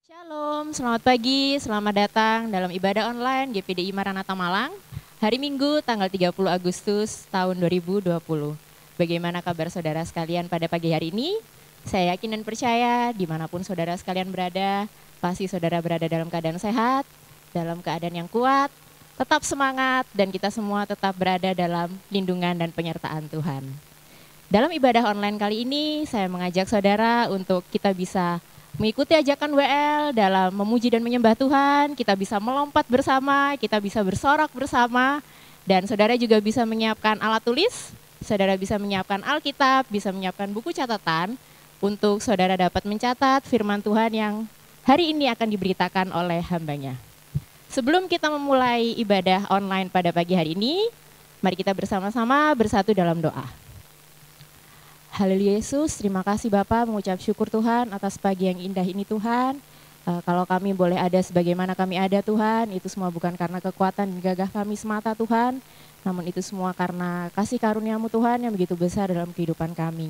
Shalom, selamat pagi, selamat datang dalam ibadah online GPDI Maranatha Malang, hari Minggu tanggal 30 Agustus tahun 2020. Bagaimana kabar saudara sekalian pada pagi hari ini? Saya yakin dan percaya dimanapun saudara sekalian berada, pasti saudara berada dalam keadaan sehat, dalam keadaan yang kuat, tetap semangat, dan kita semua tetap berada dalam lindungan dan penyertaan Tuhan. Dalam ibadah online kali ini, saya mengajak saudara untuk kita bisa mengikuti ajakan WL dalam memuji dan menyembah Tuhan, kita bisa melompat bersama, kita bisa bersorak bersama, dan saudara juga bisa menyiapkan alat tulis, saudara bisa menyiapkan Alkitab, bisa menyiapkan buku catatan, untuk saudara dapat mencatat firman Tuhan yang hari ini akan diberitakan oleh hambanya. Sebelum kita memulai ibadah online pada pagi hari ini, mari kita bersama-sama bersatu dalam doa. Haleluya Yesus, terima kasih Bapa, mengucap syukur Tuhan atas pagi yang indah ini Tuhan. Kalau kami boleh ada sebagaimana kami ada Tuhan, itu semua bukan karena kekuatan dan gagah kami semata Tuhan, namun itu semua karena kasih karunia-Mu Tuhan yang begitu besar dalam kehidupan kami.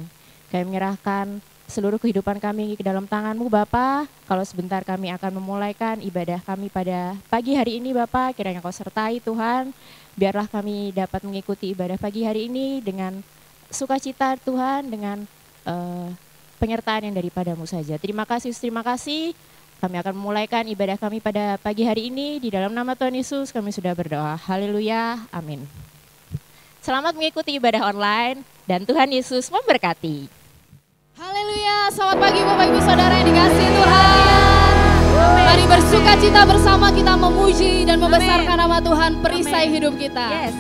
Kami menyerahkan seluruh kehidupan kami ke dalam tangan-Mu Bapa. Kalau sebentar kami akan memulaikan ibadah kami pada pagi hari ini Bapa, kiranya Kau sertai Tuhan, biarlah kami dapat mengikuti ibadah pagi hari ini dengan sukacita Tuhan, dengan penyertaan yang daripada-Mu saja. Terima kasih. Kami akan memulaikan ibadah kami pada pagi hari ini. Di dalam nama Tuhan Yesus kami sudah berdoa. Haleluya, amin. Selamat mengikuti ibadah online dan Tuhan Yesus memberkati. Haleluya, selamat pagi Bapak Ibu Saudara yang dikasihi Tuhan. Mari bersukacita bersama kita memuji dan membesarkan nama Tuhan perisai hidup kita. Yes.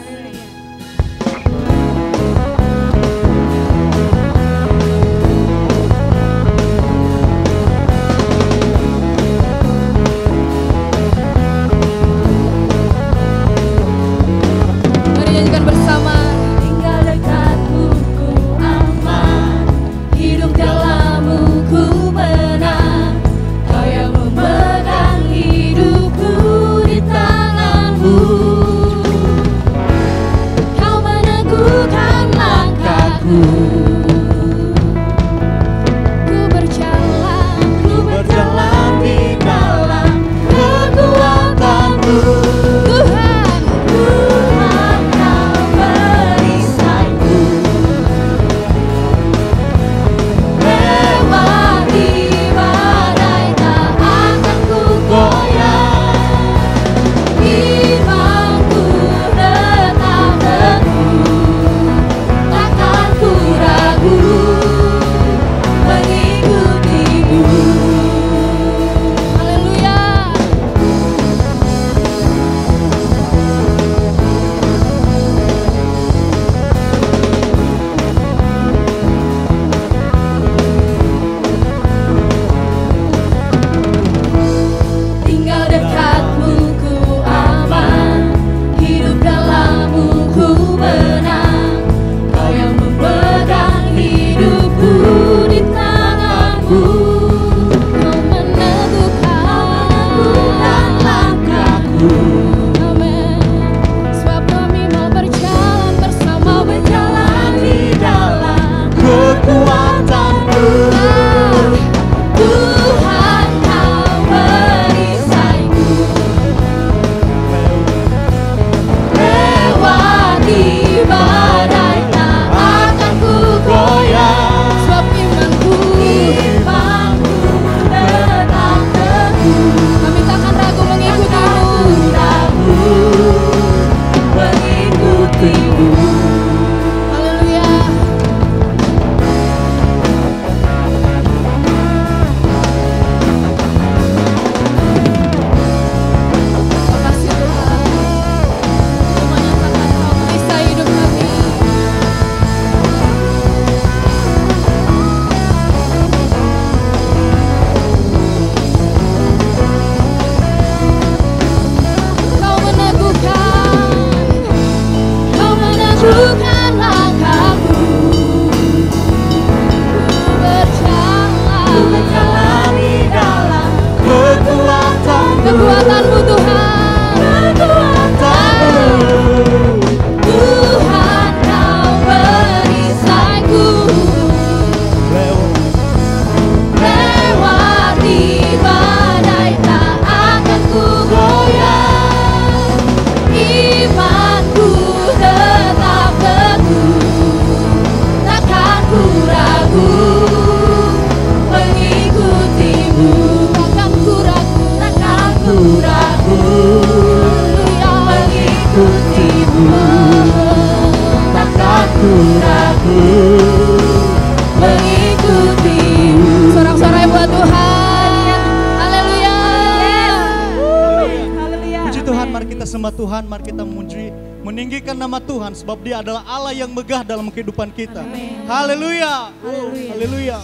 sembah Tuhan, mari kita memuji, meninggikan nama Tuhan sebab Dia adalah Allah yang megah dalam kehidupan kita. Haleluya. Haleluya.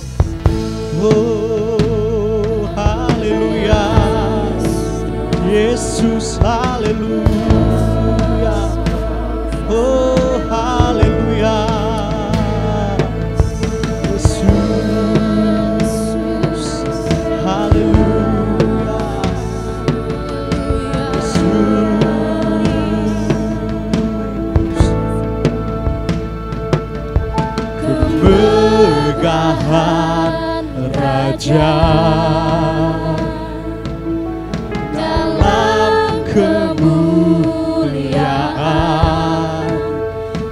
Oh, haleluya. Yesus, haleluya. Oh, haleluya. Yesus, haleluya. Kemegahan Raja dalam kemuliaan,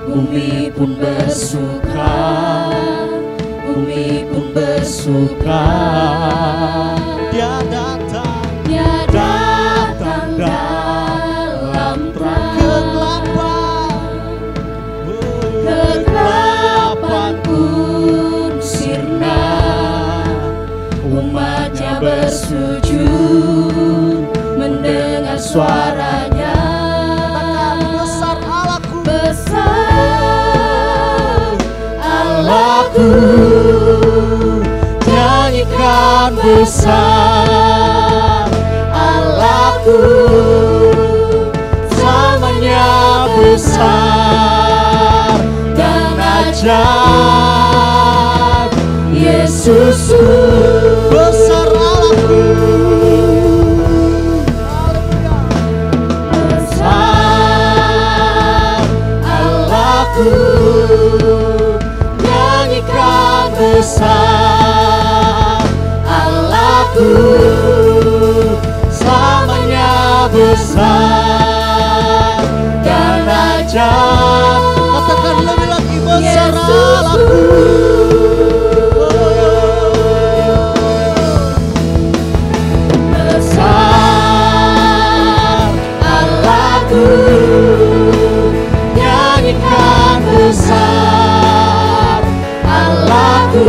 bumi pun bersuka, bumi pun bersuka. Dia datang, Dia datang dalam terang kegelapan pun sirna, umatnya bersujud mendengar suaranya. Besar Allahku, besar Allahku, nyanyikan besar Allahku, namanya besar dan ajaib. Yesusku, besar Allahku, besar Allahku, nyanyikan besar Allahku, selamanya besar dan ajaib. Katakan lebih lagi, besar Allahku. Nyanyikan besar Allahku,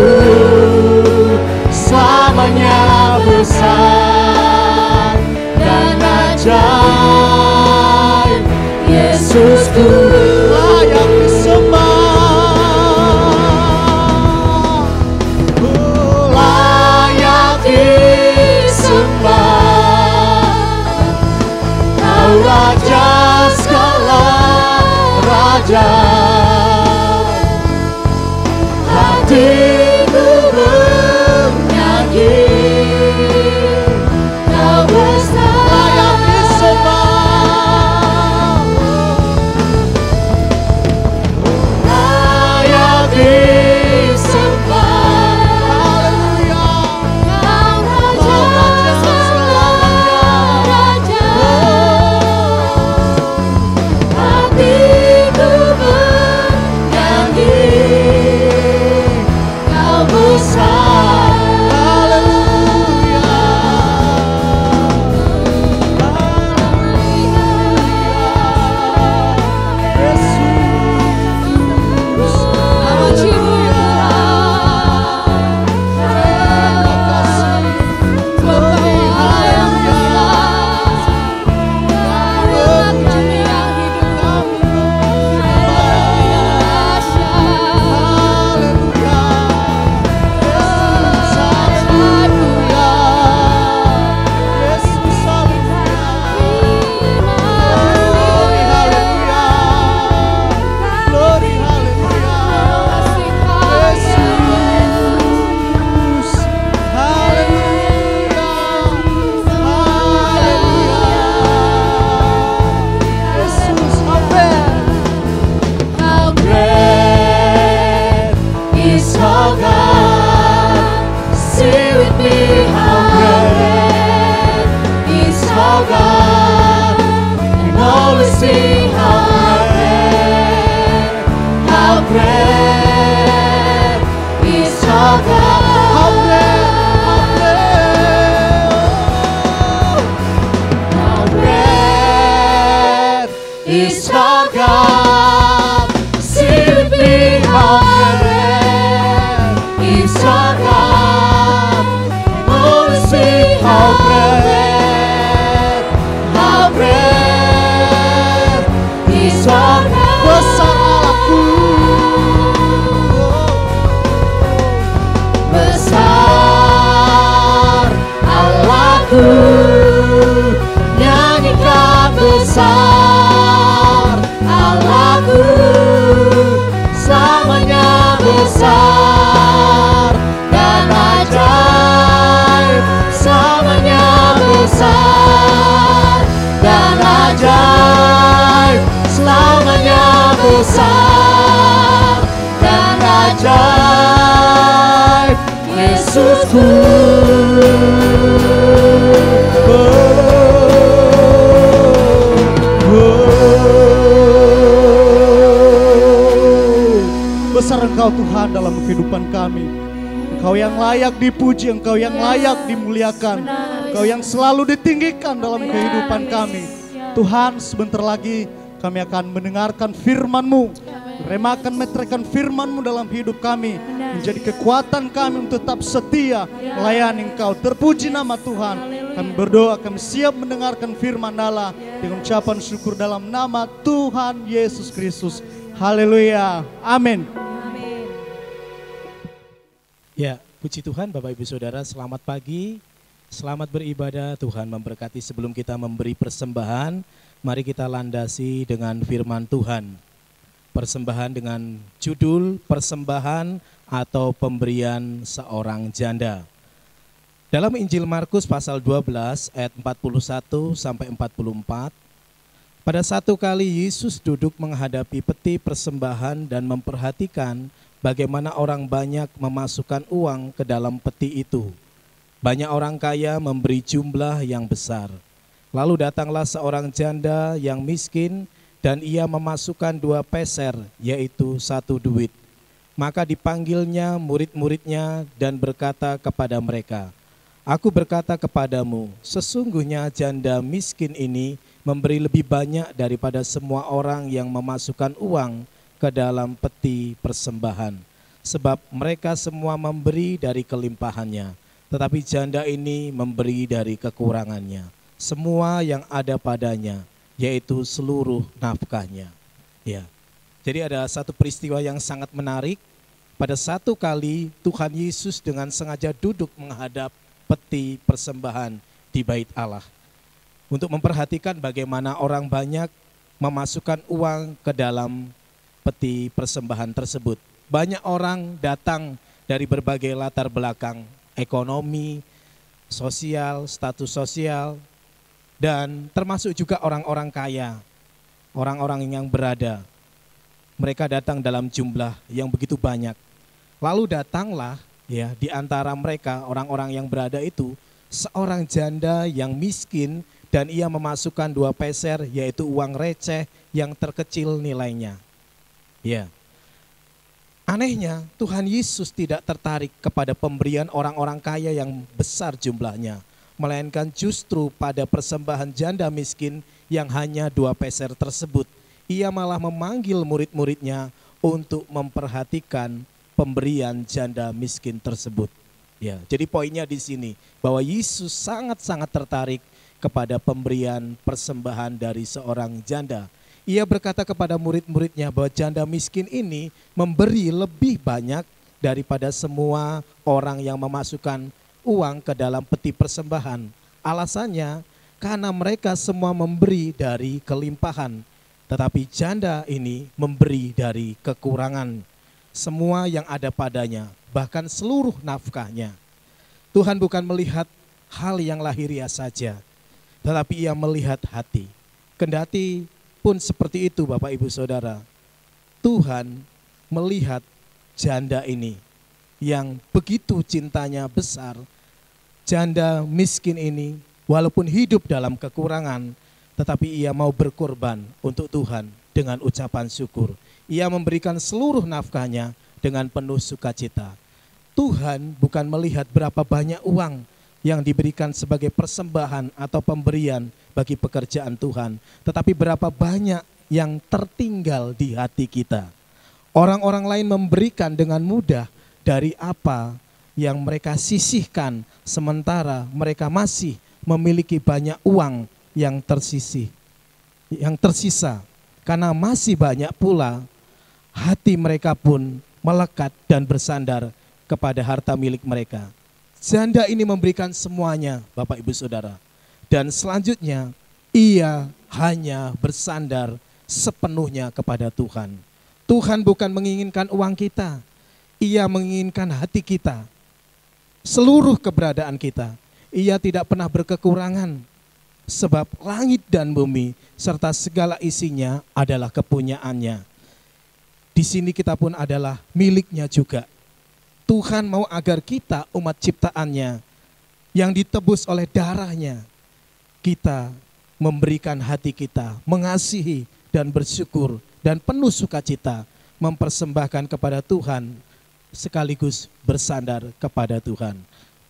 selamanya besar dan ajaib. Yesusku layak disembah, layak disembah. Kau Raja segala Raja, hatiku bernyanyi, Kau besar, layak disembah, layak disembah. Haleluya. Kau Raja segala Raja, hatiku bernyanyi, Kau besar. Haleluya. Yesus, haleluya. Terima kasih, glory, haleluya. Puji yang hidup kami, haleluya. Yesus, haleluya. Glory, haleluya. Glory, haleluya. Yesus, haleluya. Haleluya. Yesus, amen. How great is our God. Say with me, how great is our God. And always sing, how great is our God. How great, how great is our God. Sing with me, how great is our God. Always sing, how great Ku nyanyikan besar Allahku, selamanya besar dan ajaib, selamanya besar dan ajaib, selamanya besar dan ajaib, Yesusku. Besar Engkau Tuhan dalam kehidupan kami. Engkau yang layak dipuji, Engkau yang layak dimuliakan, Engkau yang selalu ditinggikan dalam kehidupan kami. Tuhan, sebentar lagi kami akan mendengarkan firman-Mu, meremakan meteraikan firman-Mu dalam hidup kami, menjadi kekuatan kami untuk tetap setia melayani Engkau. Terpuji nama Tuhan. Kami berdoa, kami siap mendengarkan firman Allah dengan ucapan syukur dalam nama Tuhan Yesus Kristus. Haleluya. Amin. Ya, puji Tuhan Bapak Ibu Saudara, selamat pagi, selamat beribadah. Tuhan memberkati. Sebelum kita memberi persembahan, mari kita landasi dengan firman Tuhan. Persembahan dengan judul persembahan atau pemberian seorang janda. Dalam Injil Markus pasal 12 ayat 41 sampai 44, pada satu kali Yesus duduk menghadapi peti persembahan dan memperhatikan bagaimana orang banyak memasukkan uang ke dalam peti itu. Banyak orang kaya memberi jumlah yang besar. Lalu datanglah seorang janda yang miskin dan ia memasukkan 2 peser, yaitu 1 duit. Maka dipanggilnya murid-muridnya dan berkata kepada mereka, Aku berkata kepadamu, sesungguhnya janda miskin ini memberi lebih banyak daripada semua orang yang memasukkan uang ke dalam peti persembahan. Sebab mereka semua memberi dari kelimpahannya, tetapi janda ini memberi dari kekurangannya, semua yang ada padanya, yaitu seluruh nafkahnya. Ya. Jadi ada satu peristiwa yang sangat menarik. Pada satu kali Tuhan Yesus dengan sengaja duduk menghadap peti persembahan di bait Allah untuk memperhatikan bagaimana orang banyak memasukkan uang ke dalam peti persembahan tersebut. Banyak orang datang dari berbagai latar belakang, ekonomi, sosial, status sosial, dan termasuk juga orang-orang kaya, orang-orang yang berada. Mereka datang dalam jumlah yang begitu banyak. Lalu datanglah ya di antara mereka orang-orang yang berada itu seorang janda yang miskin dan ia memasukkan 2 peser, yaitu uang receh yang terkecil nilainya. Ya. Anehnya Tuhan Yesus tidak tertarik kepada pemberian orang-orang kaya yang besar jumlahnya, melainkan justru pada persembahan janda miskin yang hanya 2 peser tersebut. Ia malah memanggil murid-muridnya untuk memperhatikan pemberian janda miskin tersebut. Ya, jadi poinnya di sini bahwa Yesus sangat-sangat tertarik kepada pemberian persembahan dari seorang janda. Ia berkata kepada murid-muridnya bahwa janda miskin ini memberi lebih banyak daripada semua orang yang memasukkan uang ke dalam peti persembahan. Alasannya karena mereka semua memberi dari kelimpahan, tetapi janda ini memberi dari kekurangan. Semua yang ada padanya, bahkan seluruh nafkahnya. Tuhan bukan melihat hal yang lahiriah saja, tetapi ia melihat hati. Kendati pun seperti itu Bapak Ibu Saudara, Tuhan melihat janda ini yang begitu cintanya besar. Janda miskin ini walaupun hidup dalam kekurangan, tetapi ia mau berkorban untuk Tuhan dengan ucapan syukur. Ia memberikan seluruh nafkahnya dengan penuh sukacita. Tuhan bukan melihat berapa banyak uang yang diberikan sebagai persembahan atau pemberian bagi pekerjaan Tuhan, tetapi berapa banyak yang tertinggal di hati kita. Orang-orang lain memberikan dengan mudah dari apa yang mereka sisihkan, sementara mereka masih memiliki banyak uang yang tersisa. Karena masih banyak pula, hati mereka pun melekat dan bersandar kepada harta milik mereka. Janda ini memberikan semuanya, Bapak Ibu Saudara. Dan selanjutnya, ia hanya bersandar sepenuhnya kepada Tuhan. Tuhan bukan menginginkan uang kita, ia menginginkan hati kita, seluruh keberadaan kita. Ia tidak pernah berkekurangan, sebab langit dan bumi serta segala isinya adalah kepunyaannya. Di sini kita pun adalah miliknya juga. Tuhan mau agar kita umat ciptaannya yang ditebus oleh darahnya, kita memberikan hati kita, mengasihi dan bersyukur dan penuh sukacita, mempersembahkan kepada Tuhan sekaligus bersandar kepada Tuhan.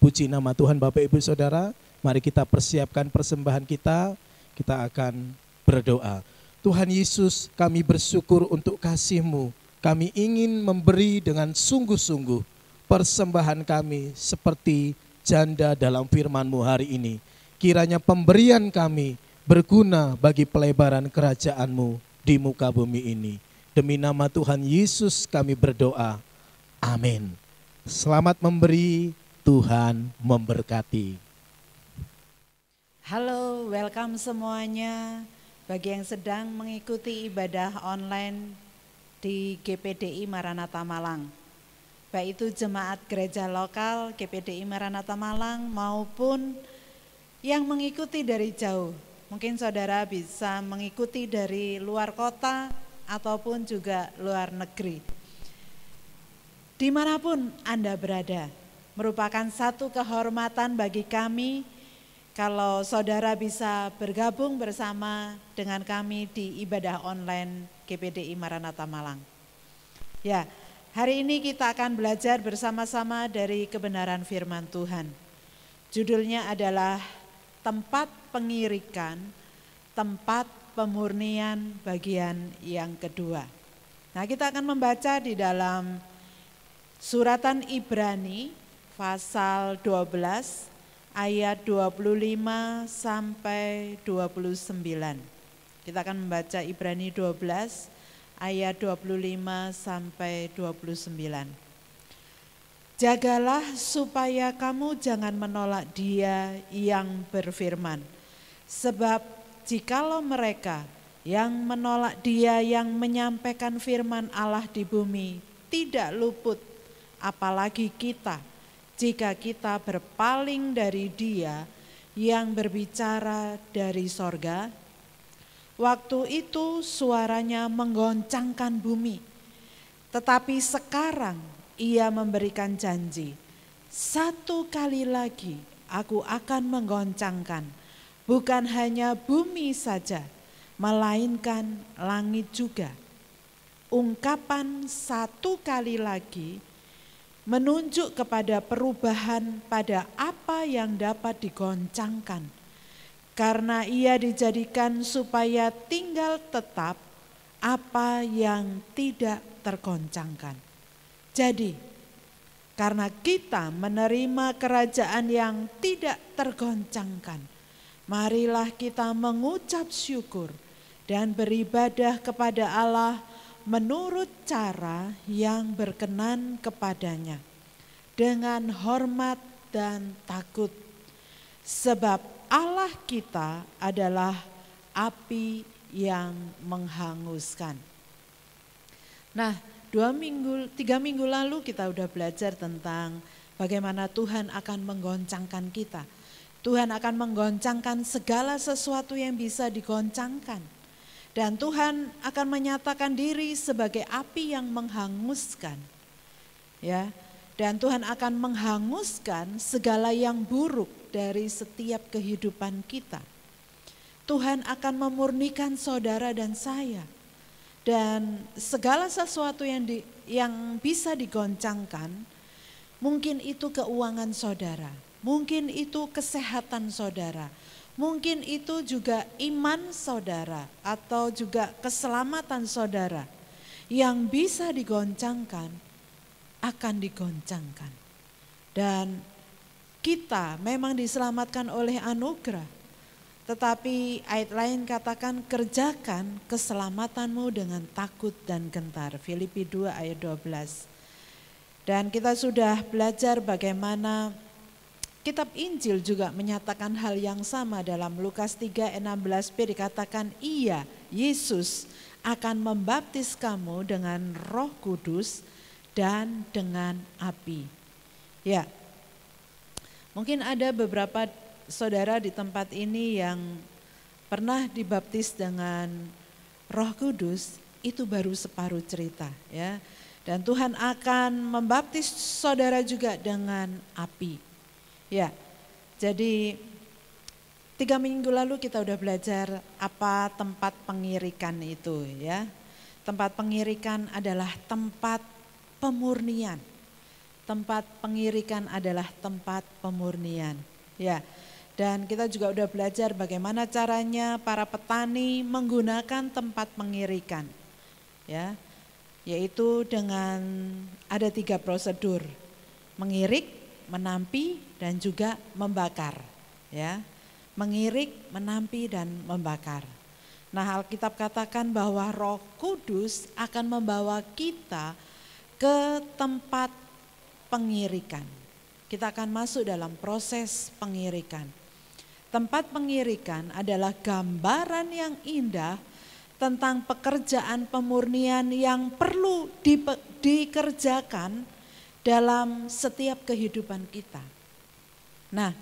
Puji nama Tuhan Bapak Ibu Saudara, mari kita persiapkan persembahan kita akan berdoa. Tuhan Yesus, kami bersyukur untuk kasih-Mu, kami ingin memberi dengan sungguh-sungguh persembahan kami seperti janda dalam firman-Mu hari ini. Kiranya pemberian kami berguna bagi pelebaran kerajaan-Mu di muka bumi ini. Demi nama Tuhan Yesus kami berdoa. Amin. Selamat memberi, Tuhan memberkati. Halo, welcome semuanya. Bagi yang sedang mengikuti ibadah online di GPDI Maranatha Malang, baik itu jemaat gereja lokal GPDI Maranatha Malang maupun yang mengikuti dari jauh. Mungkin saudara bisa mengikuti dari luar kota ataupun juga luar negeri. Dimanapun Anda berada, merupakan satu kehormatan bagi kami kalau saudara bisa bergabung bersama dengan kami di ibadah online GPDI Maranatha Malang. Ya, hari ini kita akan belajar bersama-sama dari kebenaran firman Tuhan. Judulnya adalah tempat pengirikan, tempat pemurnian bagian yang kedua. Nah, kita akan membaca di dalam suratan Ibrani pasal 12 ayat 25 sampai 29. Kita akan membaca Ibrani 12 ayat 25 sampai 29. Jagalah supaya kamu jangan menolak Dia yang berfirman. Sebab jikalau mereka yang menolak Dia yang menyampaikan firman Allah di bumi tidak luput, apalagi kita, jika kita berpaling dari Dia yang berbicara dari sorga. Waktu itu suaranya menggoncangkan bumi, tetapi sekarang Ia memberikan janji, satu kali lagi aku akan menggoncangkan, bukan hanya bumi saja, melainkan langit juga. Ungkapan satu kali lagi menunjuk kepada perubahan pada apa yang dapat digoncangkan, karena Ia dijadikan supaya tinggal tetap apa yang tidak tergoncangkan. Jadi, karena kita menerima kerajaan yang tidak tergoncangkan, marilah kita mengucap syukur dan beribadah kepada Allah menurut cara yang berkenan kepadanya, dengan hormat dan takut. Sebab Allah kita adalah api yang menghanguskan. Nah, 3 minggu lalu kita udah belajar tentang bagaimana Tuhan akan menggoncangkan kita. Tuhan akan menggoncangkan segala sesuatu yang bisa digoncangkan. Dan Tuhan akan menyatakan diri sebagai api yang menghanguskan. Ya, dan Tuhan akan menghanguskan segala yang buruk dari setiap kehidupan kita. Tuhan akan memurnikan saudara dan saya. Dan segala sesuatu yang bisa digoncangkan, mungkin itu keuangan saudara, mungkin itu kesehatan saudara, mungkin itu juga iman saudara atau juga keselamatan saudara yang bisa digoncangkan, akan digoncangkan. Dan kita memang diselamatkan oleh anugerah. Tetapi ayat lain katakan, kerjakan keselamatanmu dengan takut dan gentar. Filipi 2 ayat 12. Dan kita sudah belajar bagaimana Kitab Injil juga menyatakan hal yang sama. Dalam Lukas 3:16b dikatakan, Ia, Yesus, akan membaptis kamu dengan Roh Kudus dan dengan api. Ya, mungkin ada beberapa saudara di tempat ini yang pernah dibaptis dengan Roh Kudus, itu baru separuh cerita ya. Dan Tuhan akan membaptis saudara juga dengan api. Ya, jadi 3 minggu lalu kita udah belajar apa tempat pengirikan itu ya. Tempat pengirikan adalah tempat pemurnian. Tempat pengirikan adalah tempat pemurnian. Ya, dan kita juga udah belajar bagaimana caranya para petani menggunakan tempat pengirikan. Ya, yaitu dengan ada 3 prosedur: mengirik, menampi, dan juga membakar. Ya, mengirik, menampi, dan membakar. Nah, Alkitab katakan bahwa Roh Kudus akan membawa kita ke tempat pengirikan. Kita akan masuk dalam proses pengirikan. Tempat pengirikan adalah gambaran yang indah tentang pekerjaan pemurnian yang perlu dikerjakan dalam setiap kehidupan kita. Nah,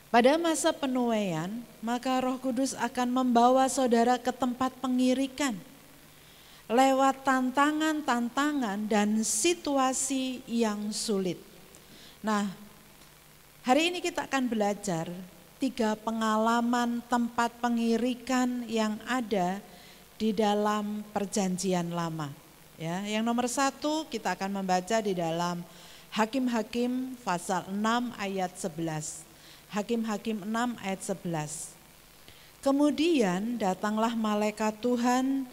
pada masa penuaian, maka Roh Kudus akan membawa saudara ke tempat pengirikan lewat tantangan-tantangan dan situasi yang sulit. Nah, hari ini kita akan belajar 3 pengalaman tempat pengirikan yang ada di dalam Perjanjian Lama. Ya, yang nomor 1 kita akan membaca di dalam Hakim-Hakim pasal 6 ayat 11. Hakim-Hakim 6 ayat 11. Kemudian datanglah malaikat Tuhan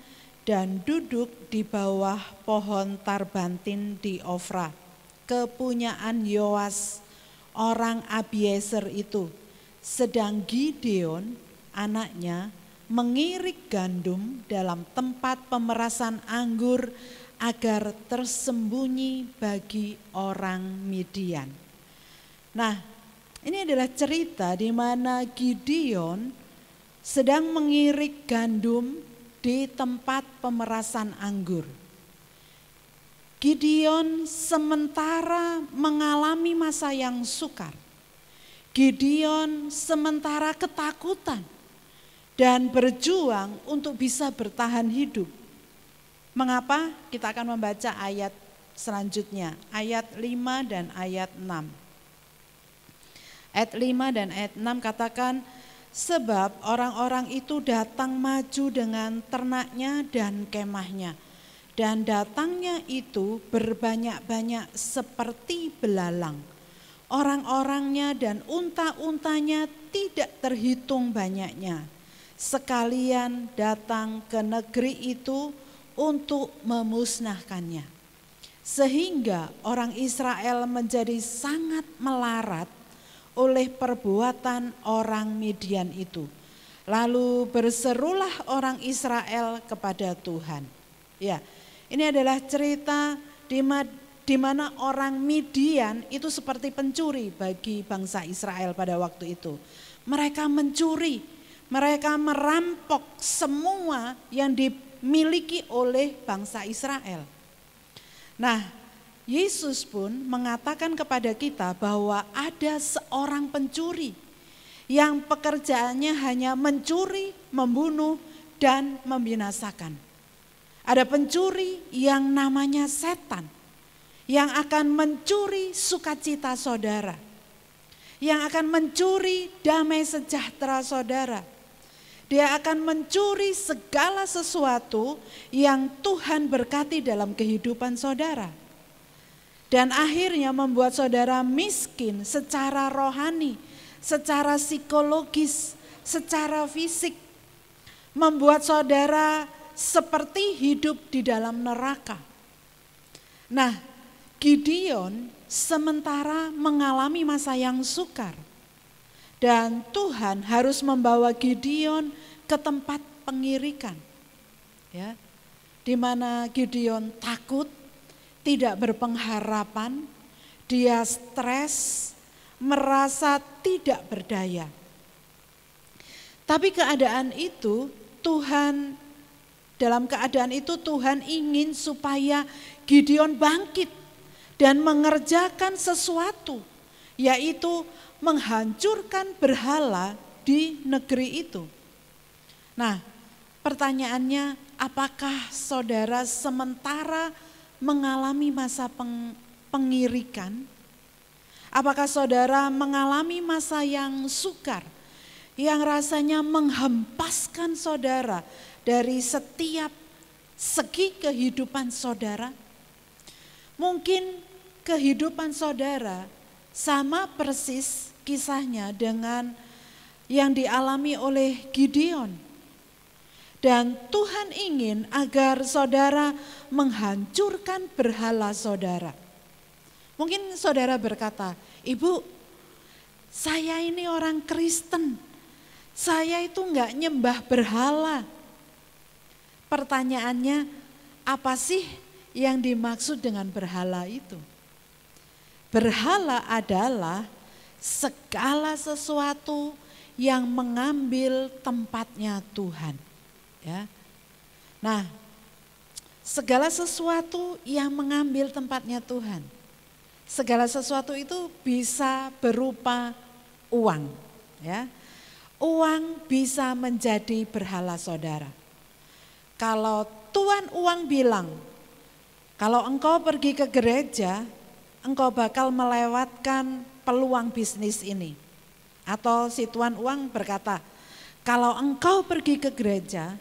dan duduk di bawah pohon tarbantin di Ofra, kepunyaan Yoas orang Abiezer itu. Sedang Gideon anaknya mengirik gandum dalam tempat pemerasan anggur agar tersembunyi bagi orang Midian. Nah, ini adalah cerita di mana Gideon sedang mengirik gandum di tempat pemerasan anggur. Gideon sementara mengalami masa yang sukar. Gideon sementara ketakutan dan berjuang untuk bisa bertahan hidup. Mengapa? Kita akan membaca ayat selanjutnya, ayat 5 dan ayat 6. Ayat 5 dan ayat 6 katakan, sebab orang-orang itu datang maju dengan ternaknya dan kemahnya, dan datangnya itu berbanyak-banyak seperti belalang. Orang-orangnya dan unta-untanya tidak terhitung banyaknya. Sekalian datang ke negeri itu untuk memusnahkannya. Sehingga orang Israel menjadi sangat melarat oleh perbuatan orang Midian itu. Lalu berserulah orang Israel kepada Tuhan. Ya, ini adalah cerita di mana orang Midian itu seperti pencuri bagi bangsa Israel pada waktu itu. Mereka mencuri, mereka merampok semua yang dimiliki oleh bangsa Israel. Nah, Yesus pun mengatakan kepada kita bahwa ada seorang pencuri yang pekerjaannya hanya mencuri, membunuh, dan membinasakan. Ada pencuri yang namanya setan, yang akan mencuri sukacita saudara, yang akan mencuri damai sejahtera saudara. Dia akan mencuri segala sesuatu yang Tuhan berkati dalam kehidupan saudara. Dan akhirnya membuat saudara miskin secara rohani, secara psikologis, secara fisik. Membuat saudara seperti hidup di dalam neraka. Nah, Gideon sementara mengalami masa yang sukar. Dan Tuhan harus membawa Gideon ke tempat pengirikan. Ya, di mana Gideon takut, tidak berpengharapan, dia stres, merasa tidak berdaya. Tapi dalam keadaan itu Tuhan ingin supaya Gideon bangkit dan mengerjakan sesuatu, yaitu menghancurkan berhala di negeri itu. Nah, pertanyaannya, apakah saudara sementara mengalami masa pengirikan? Apakah saudara mengalami masa yang sukar, yang rasanya menghempaskan saudara dari setiap segi kehidupan saudara? Mungkin kehidupan saudara sama persis kisahnya dengan yang dialami oleh Gideon. Dan Tuhan ingin agar saudara menghancurkan berhala saudara. Mungkin saudara berkata, "Ibu, saya ini orang Kristen. Saya itu enggak nyembah berhala." Pertanyaannya, apa sih yang dimaksud dengan berhala itu? Berhala adalah segala sesuatu yang mengambil tempatnya Tuhan. Ya. Nah, segala sesuatu yang mengambil tempatnya Tuhan. Segala sesuatu itu bisa berupa uang. Ya. Uang bisa menjadi berhala saudara. Kalau tuan uang bilang, kalau engkau pergi ke gereja, engkau bakal melewatkan peluang bisnis ini. Atau si tuan uang berkata, kalau engkau pergi ke gereja,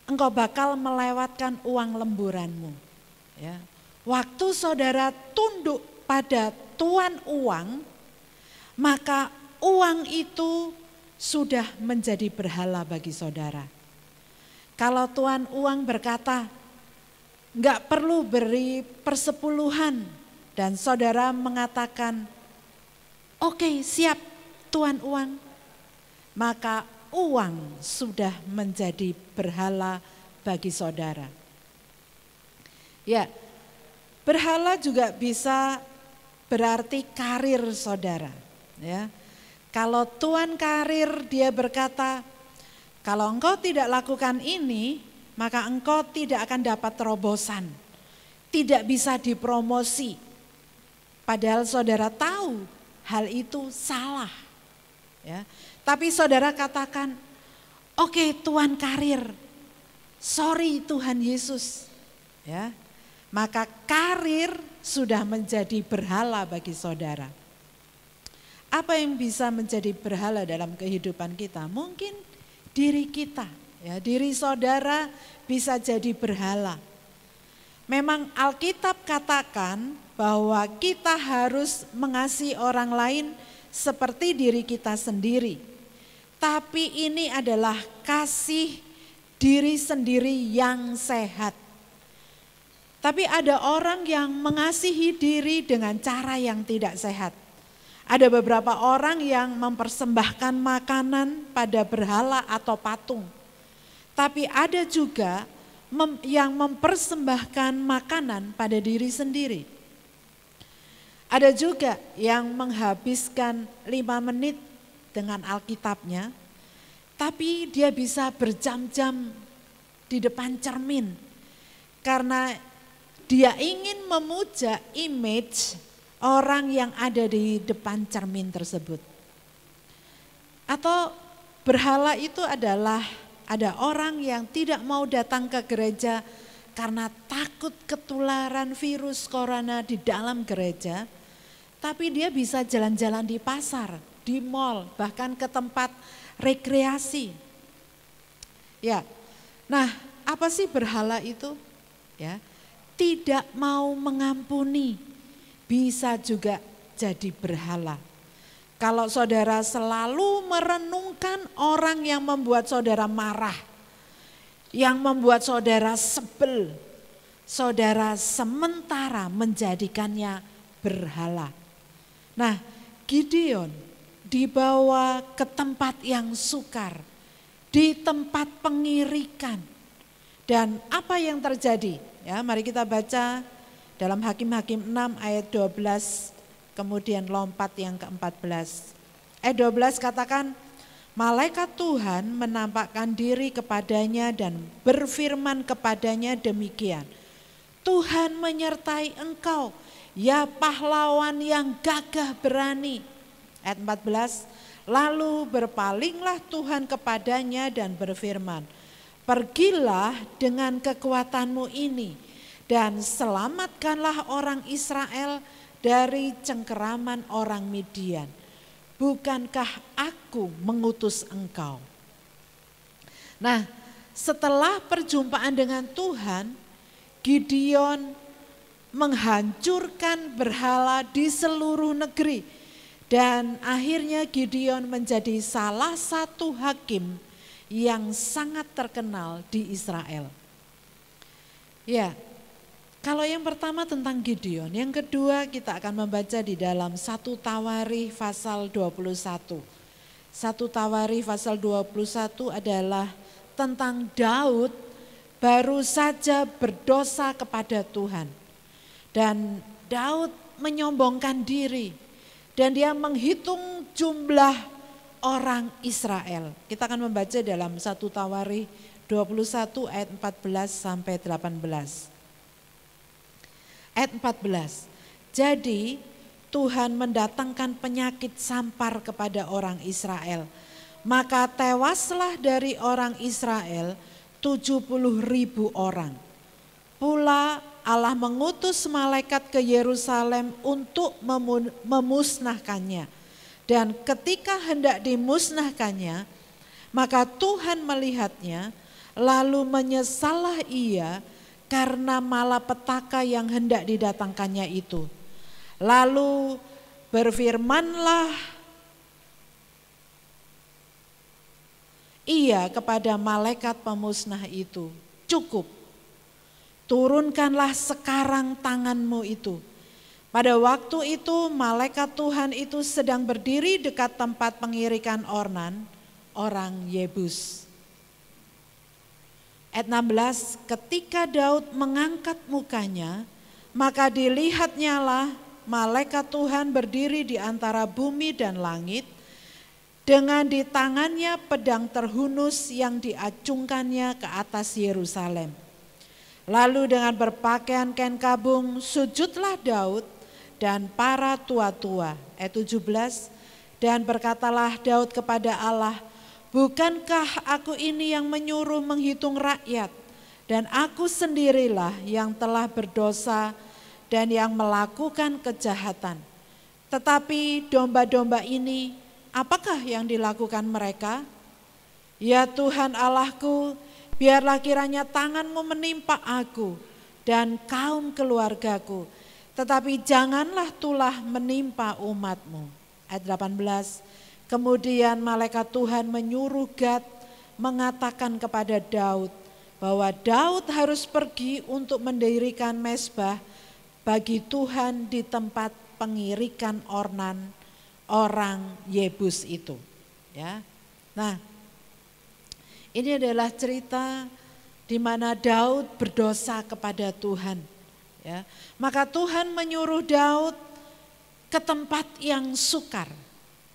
engkau bakal melewatkan uang lemburanmu. Ya. Waktu saudara tunduk pada tuan uang, maka uang itu sudah menjadi berhala bagi saudara. Kalau tuan uang berkata, enggak perlu beri persepuluhan, dan saudara mengatakan, oke, siap tuan uang, maka uang sudah menjadi berhala bagi saudara. Ya, berhala juga bisa berarti karir saudara. Ya, kalau tuan karir dia berkata, kalau engkau tidak lakukan ini, maka engkau tidak akan dapat terobosan, tidak bisa dipromosi. Padahal saudara tahu hal itu salah. Ya. Tapi saudara katakan, oke, tuan karir, sorry Tuhan Yesus. Ya. Maka karir sudah menjadi berhala bagi saudara. Apa yang bisa menjadi berhala dalam kehidupan kita? Mungkin diri kita, ya, diri saudara bisa jadi berhala. Memang Alkitab katakan bahwa kita harus mengasihi orang lain seperti diri kita sendiri. Tapi ini adalah kasih diri sendiri yang sehat. Tapi ada orang yang mengasihi diri dengan cara yang tidak sehat. Ada beberapa orang yang mempersembahkan makanan pada berhala atau patung. Tapi ada juga yang mempersembahkan makanan pada diri sendiri. Ada juga yang menghabiskan 5 menit dengan Alkitabnya, tapi dia bisa berjam-jam di depan cermin karena dia ingin memuja image orang yang ada di depan cermin tersebut. Atau berhala itu adalah ada orang yang tidak mau datang ke gereja karena takut ketularan virus corona di dalam gereja, tapi dia bisa jalan-jalan di pasar, di mall, bahkan ke tempat rekreasi. Ya, nah apa sih berhala itu? Ya, tidak mau mengampuni bisa juga jadi berhala. Kalau saudara selalu merenungkan orang yang membuat saudara marah, yang membuat saudara sebel, saudara sementara menjadikannya berhala. Nah, Gideon dibawa ke tempat yang sukar, di tempat pengirikan. Dan apa yang terjadi? Ya, mari kita baca dalam Hakim-Hakim 6 ayat 12 kemudian lompat yang ke-14. Ayat 12 katakan, malaikat Tuhan menampakkan diri kepadanya dan berfirman kepadanya demikian. Tuhan menyertai engkau, ya pahlawan yang gagah berani. Ayat 14, lalu berpalinglah Tuhan kepadanya dan berfirman, pergilah dengan kekuatanmu ini dan selamatkanlah orang Israel dari cengkeraman orang Midian. Bukankah aku mengutus engkau? Nah, setelah perjumpaan dengan Tuhan, Gideon menghancurkan berhala di seluruh negeri. Dan akhirnya Gideon menjadi salah satu hakim yang sangat terkenal di Israel. Ya, kalau yang pertama tentang Gideon, yang kedua kita akan membaca di dalam 1 Tawarikh pasal 21. 1 Tawarikh pasal 21 adalah tentang Daud baru saja berdosa kepada Tuhan. Dan Daud menyombongkan diri dan dia menghitung jumlah orang Israel. Kita akan membaca dalam 1 Tawarikh 21 ayat 14 sampai 18. Ayat 14, jadi Tuhan mendatangkan penyakit sampar kepada orang Israel. Maka tewaslah dari orang Israel 70.000 orang. Pula Allah mengutus malaikat ke Yerusalem untuk memusnahkannya. Dan ketika hendak dimusnahkannya, maka Tuhan melihatnya, lalu menyesallah ia karena malapetaka yang hendak didatangkannya itu. Lalu berfirmanlah ia kepada malaikat pemusnah itu, cukup, turunkanlah sekarang tanganmu itu. Pada waktu itu malaikat Tuhan itu sedang berdiri dekat tempat pengirikan Ornan, orang Yebus. Ayat 16, ketika Daud mengangkat mukanya, maka dilihatnya lah malaikat Tuhan berdiri di antara bumi dan langit, dengan di tangannya pedang terhunus yang diacungkannya ke atas Yerusalem. Lalu dengan berpakaian kain kabung, sujudlah Daud dan para tua-tua. Ayat 17, dan berkatalah Daud kepada Allah, bukankah aku ini yang menyuruh menghitung rakyat, dan aku sendirilah yang telah berdosa dan yang melakukan kejahatan. Tetapi domba-domba ini, apakah yang dilakukan mereka? Ya Tuhan Allahku, biarlah kiranya tanganmu menimpa aku dan kaum keluargaku, tetapi janganlah tulah menimpa umatmu. Ayat 18, kemudian malaikat Tuhan menyuruh Gad mengatakan kepada Daud bahwa Daud harus pergi untuk mendirikan mezbah bagi Tuhan di tempat pengirikan Ornan orang Yebus itu. Ya, nah ini adalah cerita di mana Daud berdosa kepada Tuhan. Ya, maka Tuhan menyuruh Daud ke tempat yang sukar,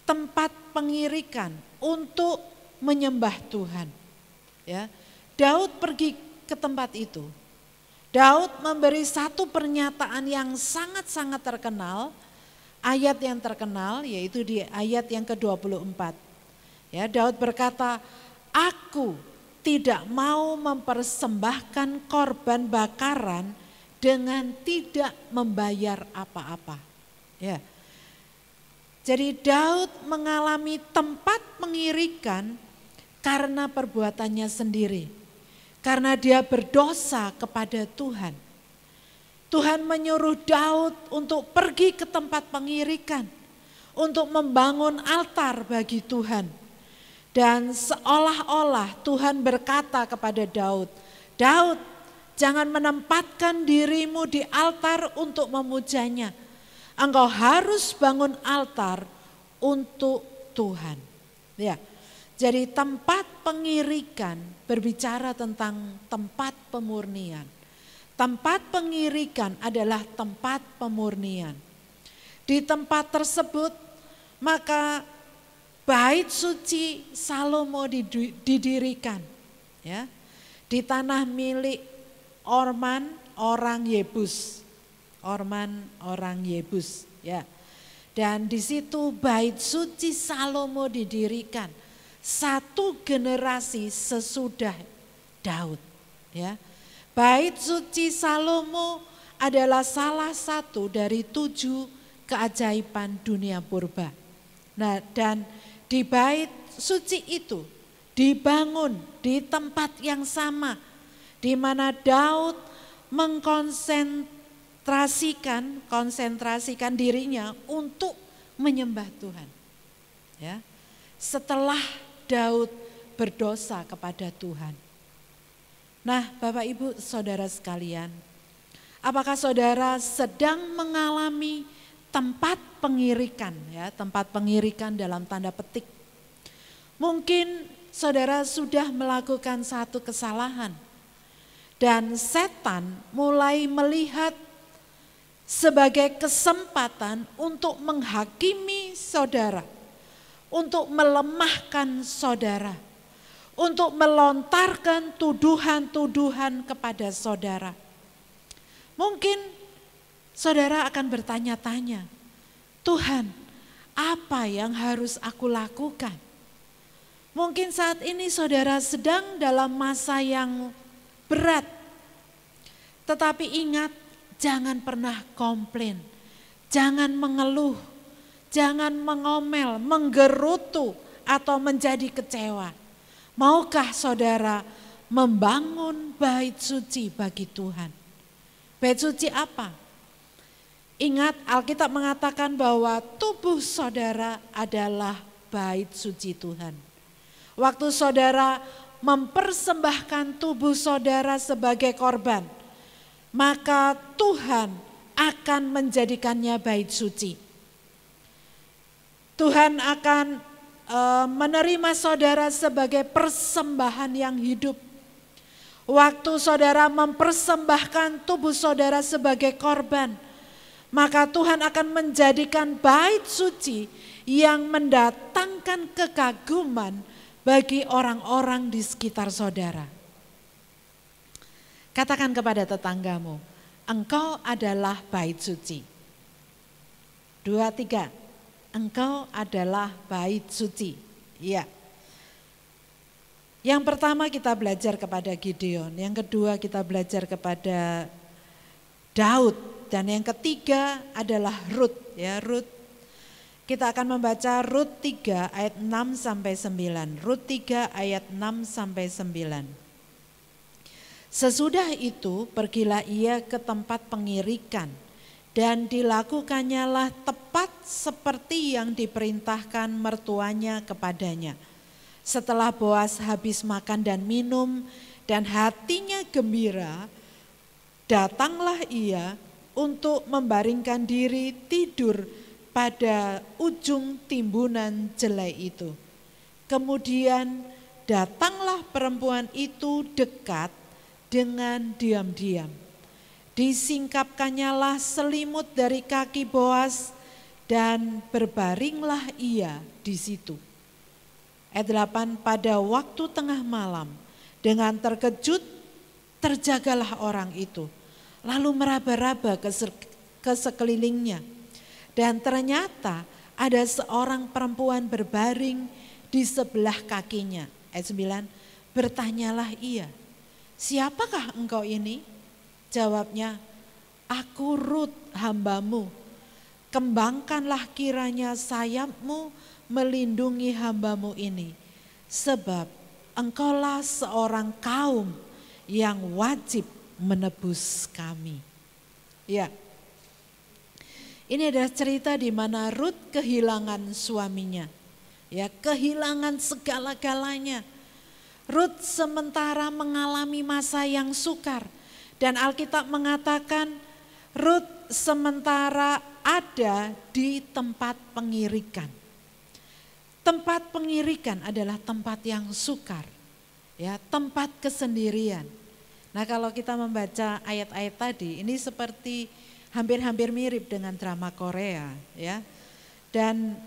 tempat pengirikan untuk menyembah Tuhan. Ya, Daud pergi ke tempat itu. Daud memberi satu pernyataan yang sangat-sangat terkenal, ayat yang terkenal yaitu di ayat yang ke-24. Ya, Daud berkata, aku tidak mau mempersembahkan korban bakaran dengan tidak membayar apa-apa. Ya. Jadi Daud mengalami tempat pengirikan karena perbuatannya sendiri. Karena dia berdosa kepada Tuhan. Tuhan menyuruh Daud untuk pergi ke tempat pengirikan. Untuk membangun altar bagi Tuhan. Dan seolah-olah Tuhan berkata kepada Daud, Daud, jangan menempatkan dirimu di altar untuk memujanya. Engkau harus bangun altar untuk Tuhan. Ya, jadi tempat pengirikan berbicara tentang tempat pemurnian. Tempat pengirikan adalah tempat pemurnian. Di tempat tersebut maka bait suci Salomo didirikan, ya, di tanah milik Orman orang Yebus. Orman orang Yebus, ya. Dan di situ bait suci Salomo didirikan satu generasi sesudah Daud, ya. Bait suci Salomo adalah salah satu dari 7 keajaiban dunia purba. Nah, dan di bait suci itu dibangun di tempat yang sama di mana Daud konsentrasikan dirinya untuk menyembah Tuhan. Ya. Setelah Daud berdosa kepada Tuhan. Nah, Bapak Ibu Saudara sekalian, apakah saudara sedang mengalami tempat pengirikan, ya, tempat pengirikan dalam tanda petik? Mungkin saudara sudah melakukan satu kesalahan dan setan mulai melihat sebagai kesempatan untuk menghakimi saudara, untuk melemahkan saudara, untuk melontarkan tuduhan-tuduhan kepada saudara. Mungkin saudara akan bertanya-tanya, Tuhan, apa yang harus aku lakukan? Mungkin saat ini saudara sedang dalam masa yang berat. Tetapi ingat, jangan pernah komplain, jangan mengeluh, jangan mengomel, menggerutu atau menjadi kecewa. Maukah saudara membangun bait suci bagi Tuhan? Bait suci apa? Ingat, Alkitab mengatakan bahwa tubuh saudara adalah bait suci Tuhan. Waktu saudara mempersembahkan tubuh saudara sebagai korban, maka Tuhan akan menjadikannya bait suci. Tuhan akan menerima saudara sebagai persembahan yang hidup. Waktu saudara mempersembahkan tubuh saudara sebagai korban, maka Tuhan akan menjadikan bait suci yang mendatangkan kekaguman bagi orang-orang di sekitar saudara. Katakan kepada tetanggamu, engkau adalah bait suci. 2, 3, engkau adalah bait suci. Iya. Yang pertama kita belajar kepada Gideon, yang kedua kita belajar kepada Daud. Dan yang ketiga adalah Rut, ya, Rut. Kita akan membaca Rut 3 ayat 6 sampai 9. Rut 3 ayat 6 sampai 9. Sesudah itu pergilah ia ke tempat pengirikan dan dilakukannya tepat seperti yang diperintahkan mertuanya kepadanya. Setelah Boas habis makan dan minum dan hatinya gembira, datanglah ia untuk membaringkan diri tidur pada ujung timbunan jelai itu. Kemudian datanglah perempuan itu dekat dengan diam-diam. Disingkapkannyalah selimut dari kaki Boas dan berbaringlah ia di situ. Ayat 8, pada waktu tengah malam dengan terkejut terjagalah orang itu. Lalu meraba-raba ke sekelilingnya. Dan ternyata ada seorang perempuan berbaring di sebelah kakinya. Ayat 9, bertanyalah ia, siapakah engkau ini? Jawabnya, aku Rut hambamu. Kembangkanlah kiranya sayapmu melindungi hambamu ini. Sebab engkaulah seorang kaum yang wajib menebus kami. Ya, ini adalah cerita di mana Rut kehilangan suaminya, ya, kehilangan segala-galanya. Rut sementara mengalami masa yang sukar dan Alkitab mengatakan Rut sementara ada di tempat pengirikan. Tempat pengirikan adalah tempat yang sukar, ya, tempat kesendirian. Nah, kalau kita membaca ayat-ayat tadi, ini seperti hampir-hampir mirip dengan drama Korea, ya. Dan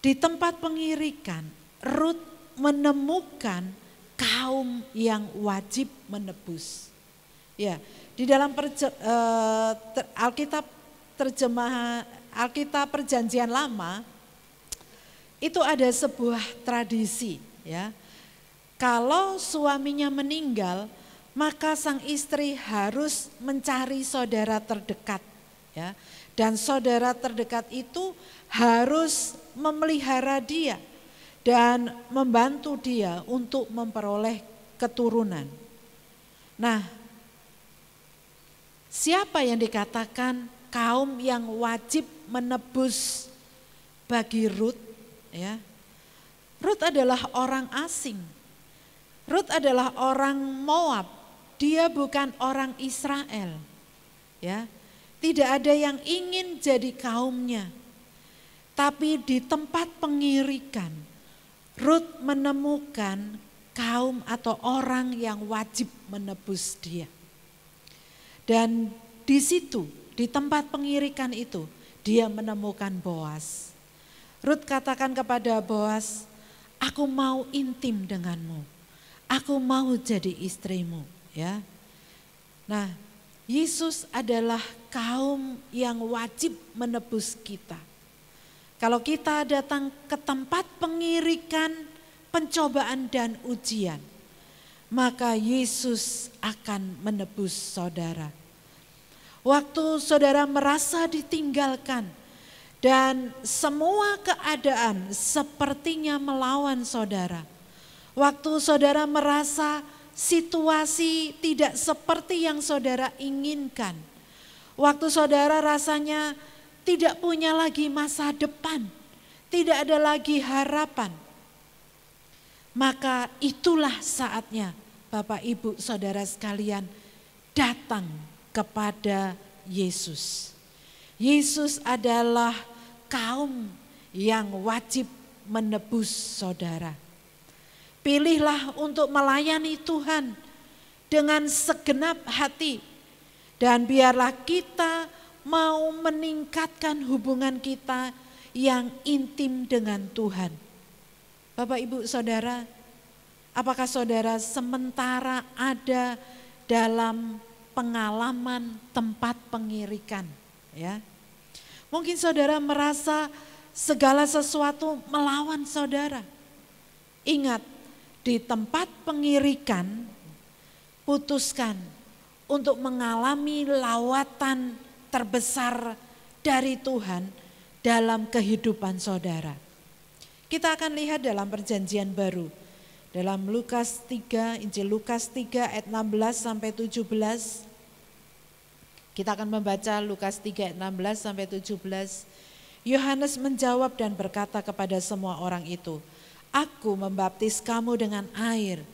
di tempat pengirikan, Rut menemukan kaum yang wajib menebus. Ya, di dalam Alkitab terjemahan Alkitab Perjanjian Lama itu ada sebuah tradisi, ya. Kalau suaminya meninggal, maka sang istri harus mencari saudara terdekat, ya. Dan saudara terdekat itu harus memelihara dia dan membantu dia untuk memperoleh keturunan. Nah, siapa yang dikatakan kaum yang wajib menebus bagi Rut, ya? Rut adalah orang asing. Rut adalah orang Moab. Dia bukan orang Israel. Ya. Tidak ada yang ingin jadi kaumnya. Tapi di tempat pengirikan, Rut menemukan kaum atau orang yang wajib menebus dia. Dan di situ, di tempat pengirikan itu, dia menemukan Boas. Rut katakan kepada Boas, aku mau intim denganmu, aku mau jadi istrimu. Ya. Nah, Yesus adalah kaum yang wajib menebus kita. Kalau kita datang ke tempat pengirikan, pencobaan dan ujian, maka Yesus akan menebus saudara. Waktu saudara merasa ditinggalkan dan semua keadaan sepertinya melawan saudara. Waktu saudara merasa situasi tidak seperti yang saudara inginkan. Waktu saudara rasanya tidak punya lagi masa depan, tidak ada lagi harapan. Maka itulah saatnya Bapak Ibu Saudara sekalian datang kepada Yesus. Yesus adalah kaum yang wajib menebus saudara. Pilihlah untuk melayani Tuhan dengan segenap hati. Dan biarlah kita mau meningkatkan hubungan kita yang intim dengan Tuhan. Bapak Ibu Saudara, apakah saudara sementara ada dalam pengalaman tempat pengirikan? Ya. Mungkin saudara merasa segala sesuatu melawan saudara. Ingat, di tempat pengirikan, putuskan untuk mengalami lawatan terbesar dari Tuhan dalam kehidupan saudara. Kita akan lihat dalam perjanjian baru. Dalam Lukas 3, Injil Lukas 3 ayat 16 sampai 17. Kita akan membaca Lukas 3 ayat 16 sampai 17. Yohanes menjawab dan berkata kepada semua orang itu, aku membaptis kamu dengan air,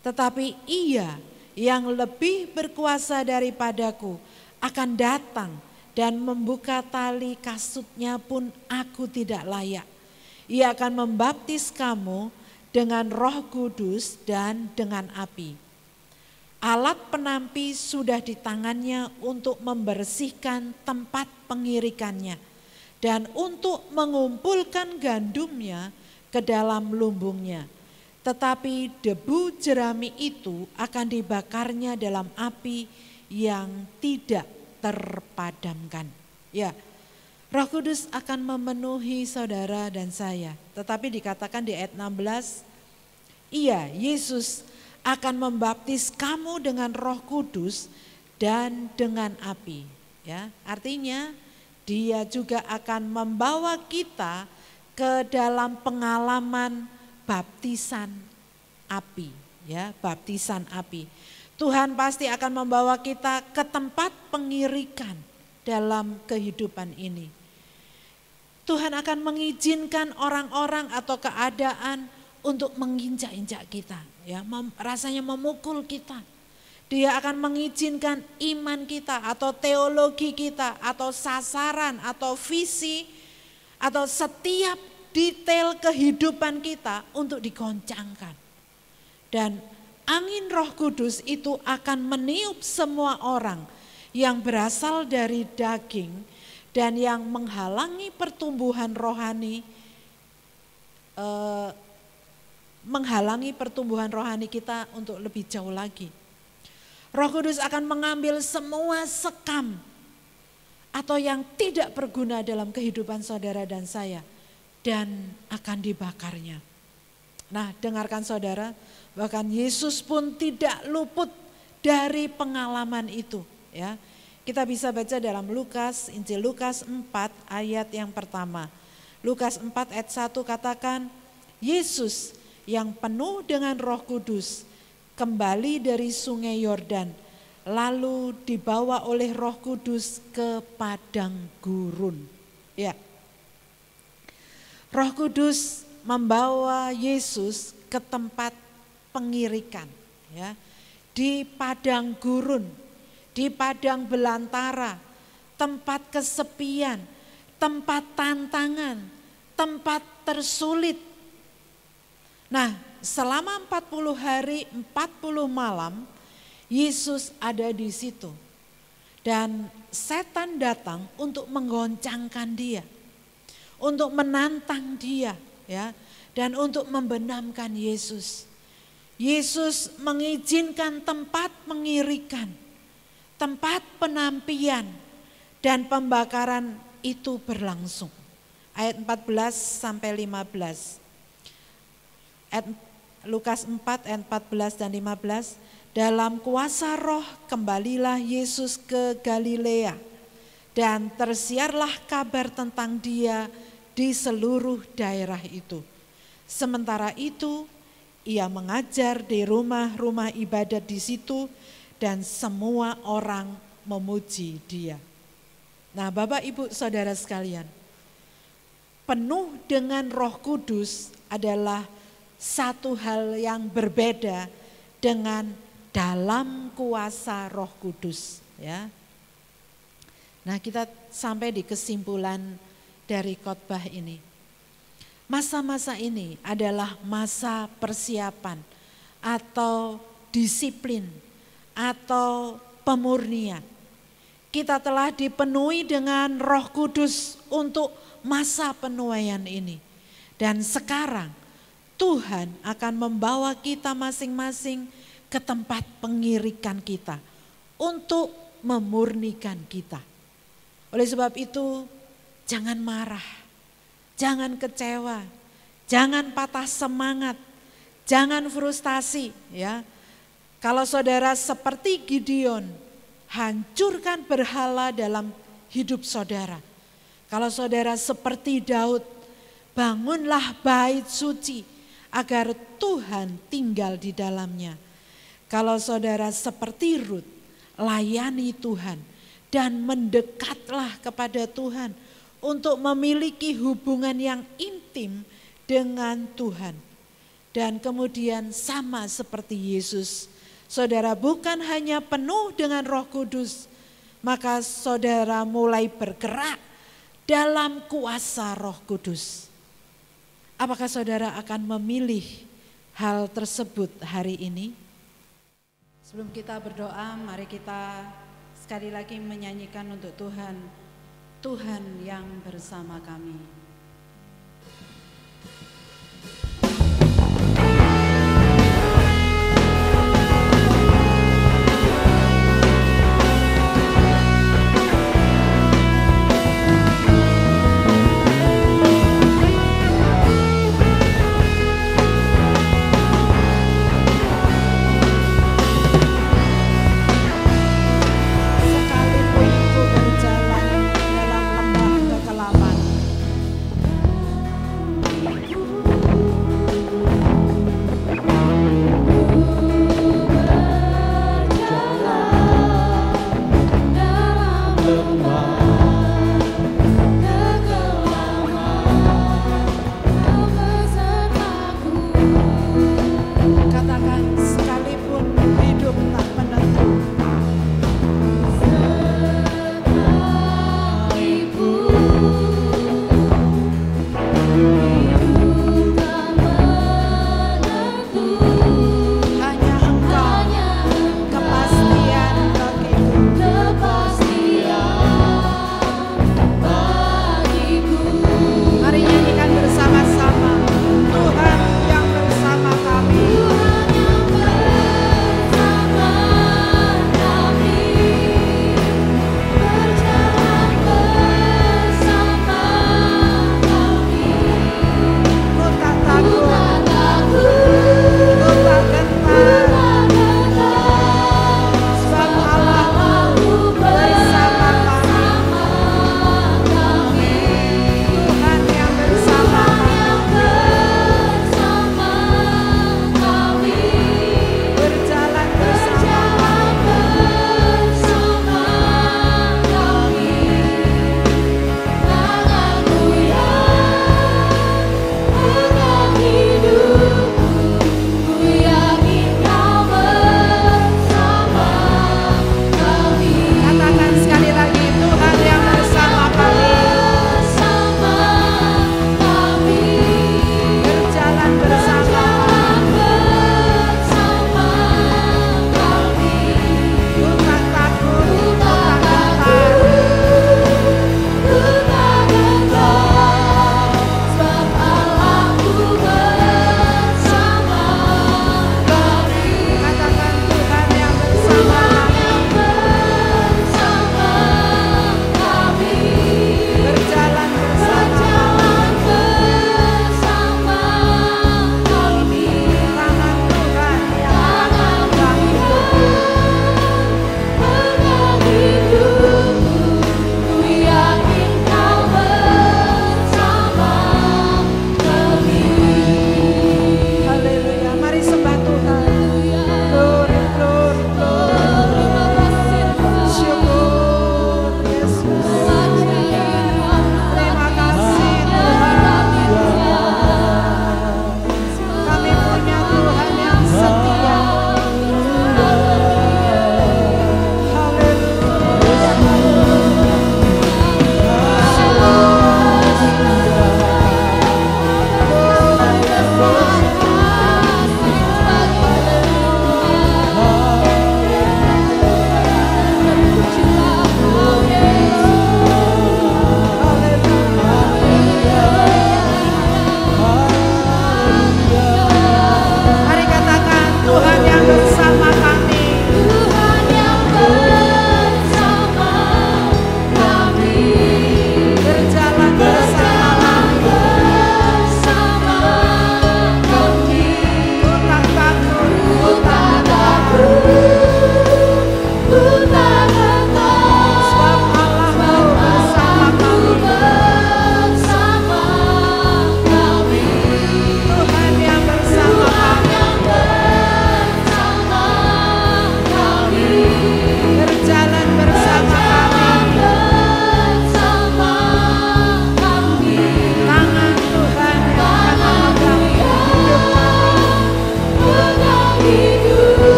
tetapi Ia yang lebih berkuasa daripadaku akan datang dan membuka tali kasutnya pun aku tidak layak. Ia akan membaptis kamu dengan Roh Kudus dan dengan api. Alat penampi sudah di tangannya untuk membersihkan tempat pengirikannya dan untuk mengumpulkan gandumnya ke dalam lumbungnya. Tetapi debu jerami itu akan dibakarnya dalam api yang tidak terpadamkan. Ya, Roh Kudus akan memenuhi saudara dan saya. Tetapi dikatakan di ayat 16, Ia, Yesus akan membaptis kamu dengan Roh Kudus dan dengan api. Ya, artinya Dia juga akan membawa kita ke dalam pengalaman baptisan api, ya, baptisan api. Tuhan pasti akan membawa kita ke tempat pengirikan dalam kehidupan ini. Tuhan akan mengizinkan orang-orang atau keadaan untuk menginjak-injak kita, ya, rasanya memukul kita. Dia akan mengizinkan iman kita atau teologi kita atau sasaran atau visi atau setiap detail kehidupan kita untuk digoncangkan. Dan angin Roh Kudus itu akan meniup semua orang yang berasal dari daging dan yang menghalangi pertumbuhan rohani, kita untuk lebih jauh lagi. Roh Kudus akan mengambil semua sekam atau yang tidak berguna dalam kehidupan saudara dan saya dan akan dibakarnya. Nah, dengarkan saudara, bahkan Yesus pun tidak luput dari pengalaman itu, ya. Kita bisa baca dalam Injil Lukas 4 ayat yang pertama. Lukas 4 ayat 1 katakan, Yesus yang penuh dengan Roh Kudus kembali dari sungai Yordan, lalu dibawa oleh Roh Kudus ke padang gurun. Ya. Roh Kudus membawa Yesus ke tempat pengirikan, ya. Di padang gurun, di padang belantara, tempat kesepian, tempat tantangan, tempat tersulit. Nah, selama 40 hari, 40 malam, Yesus ada di situ. Dan setan datang untuk menggoncangkan dia, untuk menantang dia, ya, dan untuk membenamkan Yesus. Yesus mengizinkan tempat mengirikan, tempat penampian, dan pembakaran itu berlangsung. Ayat 14 sampai 15. Lukas 4 ayat 14 dan 15, dalam kuasa Roh kembalilah Yesus ke Galilea dan tersiarlah kabar tentang dia di seluruh daerah itu. Sementara itu ia mengajar di rumah-rumah ibadat di situ dan semua orang memuji dia. Nah, Bapak Ibu Saudara sekalian, penuh dengan Roh Kudus adalah satu hal yang berbeda dengan dalam kuasa Roh Kudus, ya. Nah, kita sampai di kesimpulan dari khotbah ini. Masa-masa ini adalah masa persiapan atau disiplin atau pemurnian. Kita telah dipenuhi dengan Roh Kudus untuk masa penuaian ini. Dan sekarang Tuhan akan membawa kita masing-masing ke tempat pengirikan kita untuk memurnikan kita. Oleh sebab itu, jangan marah, jangan kecewa, jangan patah semangat, jangan frustasi, ya. Kalau saudara seperti Gideon, hancurkan berhala dalam hidup saudara. Kalau saudara seperti Daud, bangunlah bait suci agar Tuhan tinggal di dalamnya. Kalau saudara seperti Rut, layani Tuhan dan mendekatlah kepada Tuhan untuk memiliki hubungan yang intim dengan Tuhan. Dan kemudian sama seperti Yesus, saudara bukan hanya penuh dengan Roh Kudus, maka saudara mulai bergerak dalam kuasa Roh Kudus. Apakah saudara akan memilih hal tersebut hari ini? Sebelum kita berdoa, mari kita sekali lagi menyanyikan untuk Tuhan, Tuhan yang bersama kami.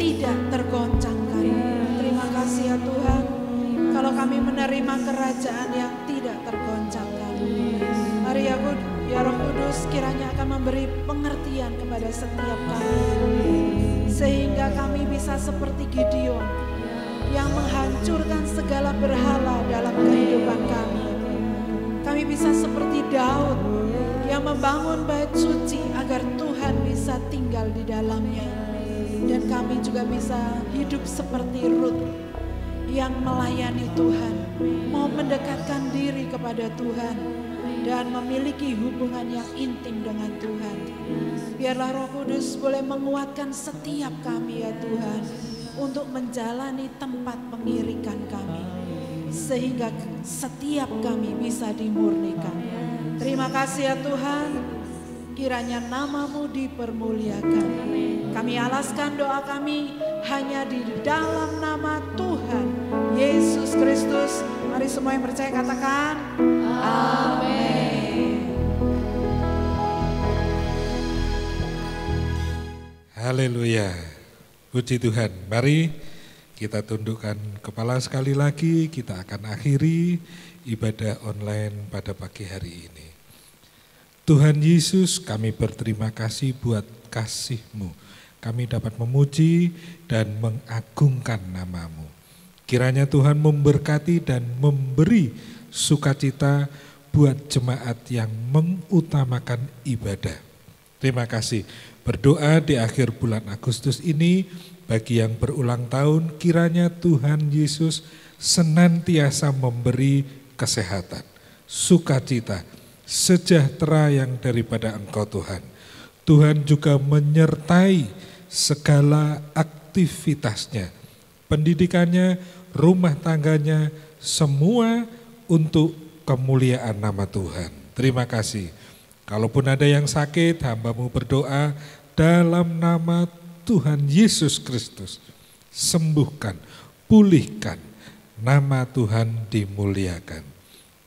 tidak tergoncangkan. Terima kasih ya Tuhan, kalau kami menerima kerajaan yang tidak tergoncangkan. Mari ya Roh Kudus kiranya akan memberi pengertian kepada setiap kami, sehingga kami bisa seperti Gideon yang menghancurkan segala berhala dalam kehidupan kami. Kami bisa seperti Daud yang membangun bait suci agar Tuhan bisa tinggal di dalamnya. Dan kami juga bisa hidup seperti Ruth yang melayani Tuhan, mau mendekatkan diri kepada Tuhan dan memiliki hubungan yang intim dengan Tuhan. Biarlah Roh Kudus boleh menguatkan setiap kami ya Tuhan, untuk menjalani tempat pengirikan kami, sehingga setiap kami bisa dimurnikan. Terima kasih ya Tuhan, kiranya nama-Mu dipermuliakan. Kami alaskan doa kami hanya di dalam nama Tuhan Yesus Kristus. Mari semua yang percaya katakan amin. Haleluya. Puji Tuhan, mari kita tundukkan kepala sekali lagi, kita akan akhiri ibadah online pada pagi hari ini. Tuhan Yesus, kami berterima kasih buat kasih-Mu. Kami dapat memuji dan mengagungkan nama-Mu. Kiranya Tuhan memberkati dan memberi sukacita buat jemaat yang mengutamakan ibadah. Terima kasih. Berdoa di akhir bulan Agustus ini bagi yang berulang tahun, kiranya Tuhan Yesus senantiasa memberi kesehatan, sukacita, sejahtera yang daripada Engkau Tuhan. Tuhan juga menyertai segala aktivitasnya, pendidikannya, rumah tangganya, semua untuk kemuliaan nama Tuhan. Terima kasih. Kalaupun ada yang sakit, hamba-Mu berdoa dalam nama Tuhan Yesus Kristus. Sembuhkan, pulihkan, nama Tuhan dimuliakan.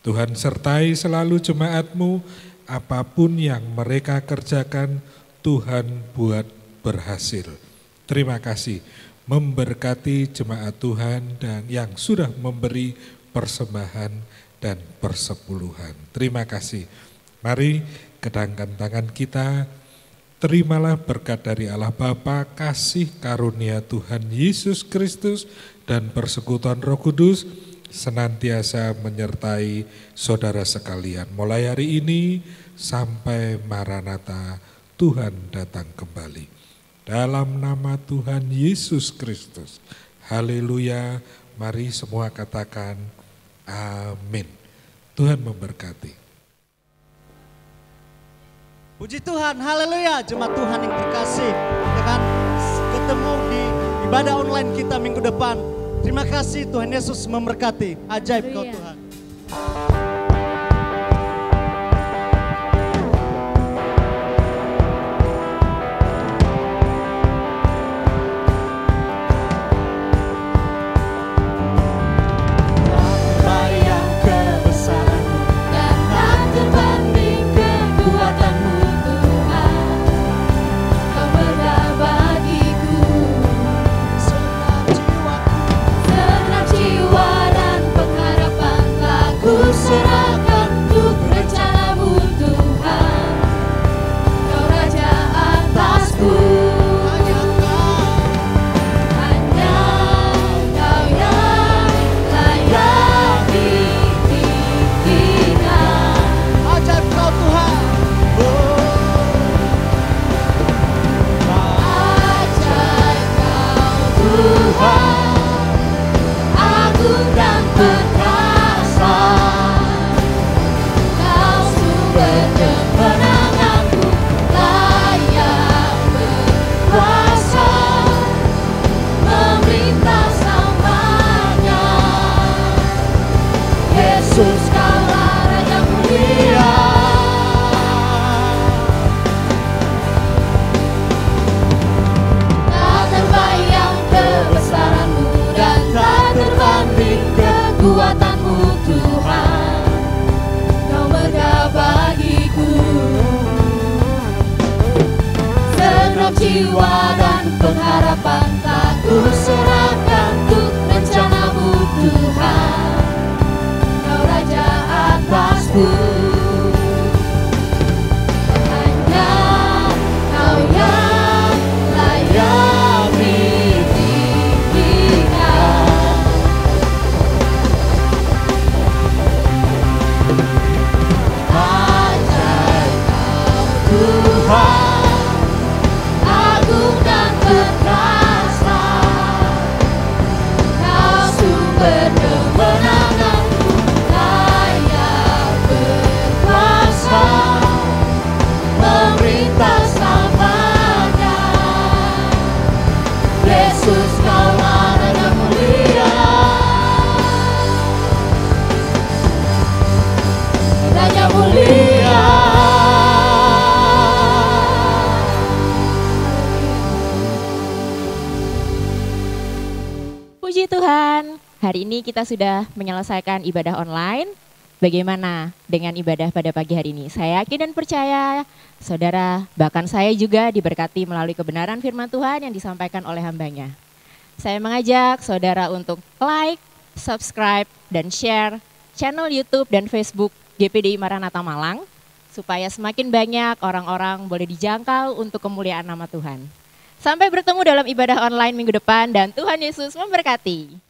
Tuhan sertai selalu jemaat-Mu, apapun yang mereka kerjakan, Tuhan buat berhasil. Terima kasih, memberkati jemaat Tuhan dan yang sudah memberi persembahan dan persepuluhan. Terima kasih. Mari kedangkan tangan kita, terimalah berkat dari Allah Bapa, kasih karunia Tuhan Yesus Kristus dan persekutuan Roh Kudus senantiasa menyertai saudara sekalian. Mulai hari ini sampai Maranatha, Tuhan datang kembali. Dalam nama Tuhan Yesus Kristus. Haleluya. Mari semua katakan amin. Tuhan memberkati. Puji Tuhan, haleluya, jemaat Tuhan yang terkasih. Kita akan ketemu di ibadah online kita minggu depan. Terima kasih, Tuhan Yesus memberkati. Ajaib Kau Tuhan. Ku Yesus, Kaulah Raja mulia, Raja mulia. Puji Tuhan, hari ini kita sudah menyelesaikan ibadah online. Bagaimana dengan ibadah pada pagi hari ini? Saya yakin dan percaya, saudara, bahkan saya juga diberkati melalui kebenaran firman Tuhan yang disampaikan oleh hambanya. Saya mengajak saudara untuk like, subscribe, dan share channel YouTube dan Facebook GPDI Maranatha Malang, supaya semakin banyak orang-orang boleh dijangkau untuk kemuliaan nama Tuhan. Sampai bertemu dalam ibadah online minggu depan dan Tuhan Yesus memberkati.